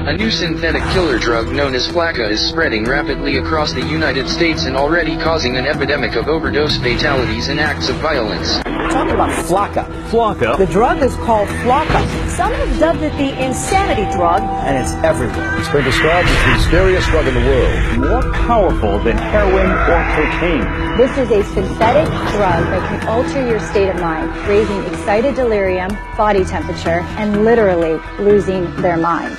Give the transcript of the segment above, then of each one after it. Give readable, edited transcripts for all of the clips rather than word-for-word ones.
A new synthetic killer drug known as Flaca is spreading rapidly across the United States and already causing an epidemic of overdose fatalities and acts of violence. We're talking about Flaca. Flaca? The drug is called Flaca. Some have dubbed it the insanity drug, and it's everywhere. It's been described as the scariest drug in the world. More powerful than heroin or cocaine. This is a synthetic drug that can alter your state of mind, raising excited delirium, body temperature, and literally losing their mind.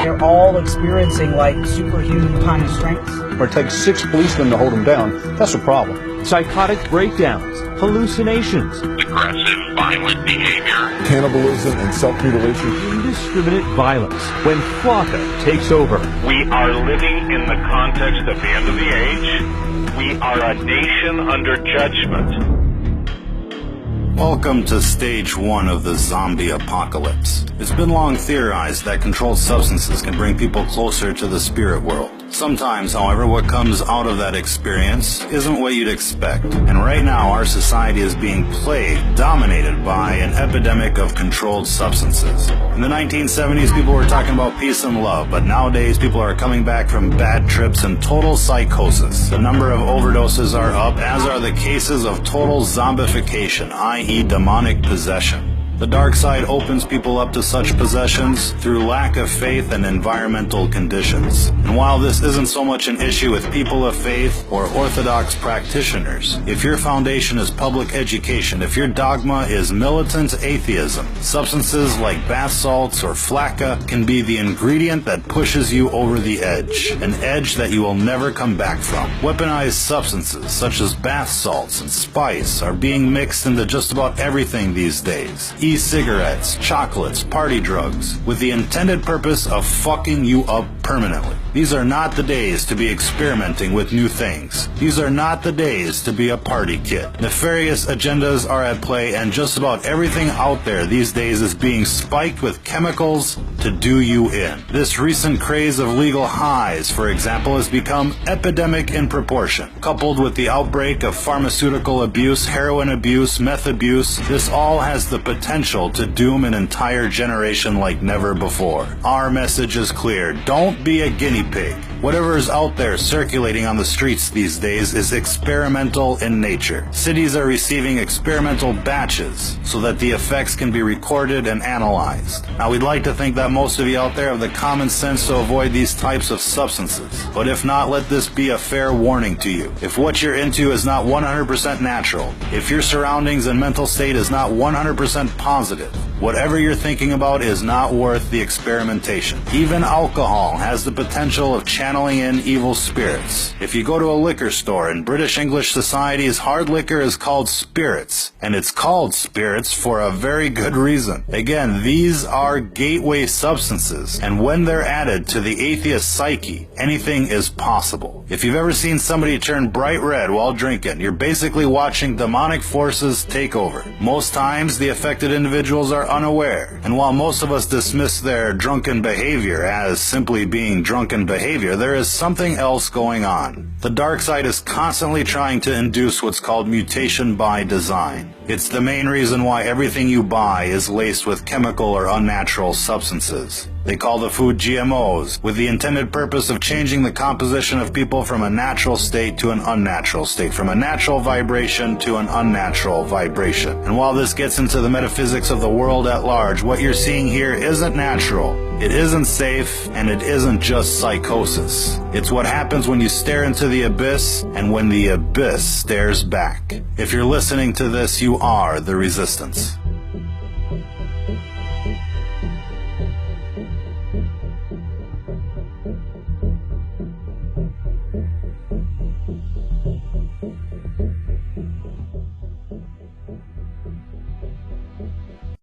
They're all experiencing like superhuman kind of strength. It takes 6 policemen to hold them down. That's a problem. Psychotic breakdowns, hallucinations, aggressive, violent behavior, Cannibalism and self-mutilation. indiscriminate violence when Flaca takes over. We are living in the context of the end of the age. We are a nation under judgment. Welcome to stage 1 of the zombie apocalypse. It's been long theorized that controlled substances can bring people closer to the spirit world. Sometimes, however, what comes out of that experience isn't what you'd expect. And right now, our society is being plagued, dominated by an epidemic of controlled substances. In the 1970s, people were talking about peace and love, but nowadays people are coming back from bad trips and total psychosis. The number of overdoses are up, as are the cases of total zombification, i.e. demonic possession. The dark side opens people up to such possessions through lack of faith and environmental conditions. And while this isn't so much an issue with people of faith or orthodox practitioners, if your foundation is public education, if your dogma is militant atheism, substances like bath salts or Flaca can be the ingredient that pushes you over the edge, an edge that you will never come back from. Weaponized substances such as bath salts and spice are being mixed into just about everything these days. E-cigarettes, chocolates, party drugs, with the intended purpose of fucking you up permanently. These are not the days to be experimenting with new things. These are not the days to be a party kid. Nefarious agendas are at play, and just about everything out there these days is being spiked with chemicals to do you in. This recent craze of legal highs, for example, has become epidemic in proportion. Coupled with the outbreak of pharmaceutical abuse, heroin abuse, meth abuse, this all has the potential to doom an entire generation like never before. Our message is clear. Don't be a guinea pig. Whatever is out there circulating on the streets these days is experimental in nature. Cities are receiving experimental batches so that the effects can be recorded and analyzed. Now, we'd like to think that most of you out there have the common sense to avoid these types of substances. But if not, let this be a fair warning to you. If what you're into is not 100% natural, if your surroundings and mental state is not 100% positive, whatever you're thinking about is not worth the experimentation. Even alcohol has the potential of channeling in evil spirits. If you go to a liquor store in British English societies, hard liquor is called spirits, and it's called spirits for a very good reason. Again, these are gateway substances, and when they're added to the atheist psyche, anything is possible. If you've ever seen somebody turn bright red while drinking, you're basically watching demonic forces take over. Most times, the affected individuals are unaware, and while most of us dismiss their drunken behavior as simply being drunken behavior, there is something else going on. The dark side is constantly trying to induce what's called mutation by design. It's the main reason why everything you buy is laced with chemical or unnatural substances. They call the food GMOs, with the intended purpose of changing the composition of people from a natural state to an unnatural state, from a natural vibration to an unnatural vibration. And while this gets into the metaphysics of the world at large, what you're seeing here isn't natural. It isn't safe, and it isn't just psychosis. It's what happens when you stare into the abyss, and when the abyss stares back. If you're listening to this, you are the resistance.